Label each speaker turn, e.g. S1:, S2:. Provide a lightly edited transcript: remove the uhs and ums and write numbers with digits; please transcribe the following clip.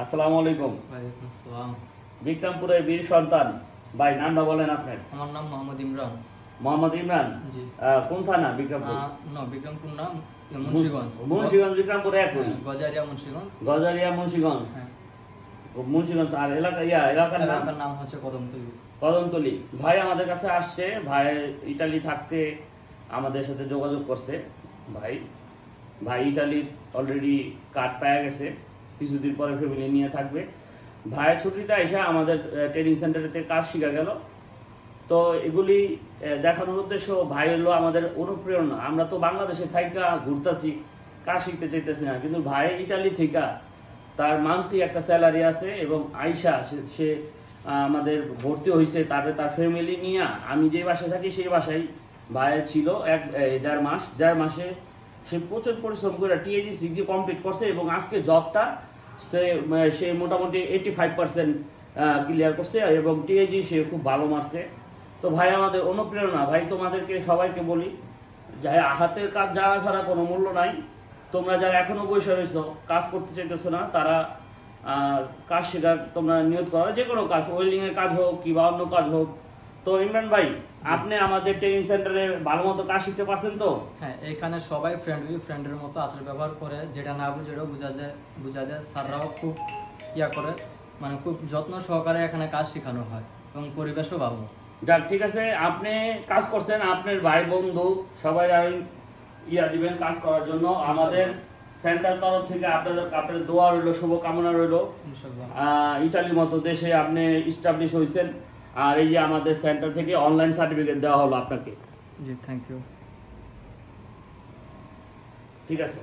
S1: আসসালামু আলাইকুম।
S2: ওয়ালাইকুম আসসালাম।
S1: বিক্রমপুরের বীর সন্তান ভাই, নামটা বলেন আপনার।
S2: আমার নাম মোহাম্মদ ইমরান।
S1: মোহাম্মদ ইমরান।
S2: জি।
S1: কোন থানা? বিক্রমপুর।
S2: না, বিক্রমপুর না, মুন্সিগঞ্জ।
S1: মুন্সিগঞ্জ বিক্রমপুর একই।
S2: গজারিয়া মুন্সিগঞ্জ।
S1: গজারিয়া মুন্সিগঞ্জ।
S2: হ্যাঁ।
S1: মুন্সিগঞ্জ। আর এলাকার
S2: নাম হচ্ছে কদমতলী।
S1: কদমতলী। ভাই আমাদের কাছে আসছে, ভাই ইটালি থাকতে আমাদের সাথে যোগাযোগ করছে। ভাই ভাই ইটালির অলরেডি কার্ড পাওয়া গেছে, কিছুদিন পরে ফ্যামিলি নিয়ে থাকবে। ভাইয়ের ছুটিতে এসে আমাদের ট্রেনিং সেন্টারেতে কাজ শিখা গেল। তো এগুলি দেখানোর উদ্দেশ্য, ভাই হলো আমাদের অনুপ্রেরণা। আমরা তো বাংলাদেশে থাইকা ঘুরতেছি, কাজ শিখতে চাইতেছি না, কিন্তু ভাই ইটালি থেকে তার মান্থলি একটা স্যালারি আছে এবং আইসা সে আমাদের ভর্তি হয়েছে। তারপরে তার ফ্যামিলি নিয়ে, আমি যে বাসায় থাকি সেই বাসায় ভাইয়ের ছিল দেড় মাসে সে প্রচুর পরিশ্রম করে টিএজি কমপ্লিট করছে এবং আজকে জবটা সে মোটামুটি 85% ক্লিয়ার করছে এবং টিএজি সে খুব ভালো মারছে। তো ভাই আমাদের অনুপ্রেরণা। ভাই তোমাদেরকে সবাইকে বলি, যে হাতের কাজ যারা ছাড়া কোনো মূল্য নাই। তোমরা যারা এখনো বসে রয়েছো, কাজ করতে চাইতেছো না, তারা কাজ শেখার তোমরা নিয়ত করো। যে কোনো কাজ, ওয়েল্ডিংয়ের কাজ হোক কিংবা অন্য কাজ হোক। তো ইমরান ভাই, আপনি আমাদের ট্রেনিং সেন্টারে ভালো মতো কাজ শিখতে পারছেন তো?
S2: হ্যাঁ, এখানে সবাই ফ্রেন্ডের মতো আচার ব্যবহার করে, যেটা না বুঝে ওটাও বোঝা যায়। স্যাররাও খুব করে, মানে খুব যত্ন সহকারে এখানে কাজ শেখানো হয় এবং পরিবেশও ভালো।
S1: যাক, ঠিক আছে। আপনি কাজ করছেন, আপনার ভাই বন্ধু সবাই দিবেন কাজ করার জন্য। আমাদের সেন্টার তরফ থেকে আপনাদের দোয়া রইল, শুভকামনা রইল। ইটালির মতো দেশে আপনি ইস্টাবলিশ হয়েছেন, আর এই যে আমাদের সেন্টার থেকে অনলাইন সার্টিফিকেট দেওয়া হলো আপনাকে।
S2: জি, থ্যাংক ইউ।
S1: ঠিক আছে।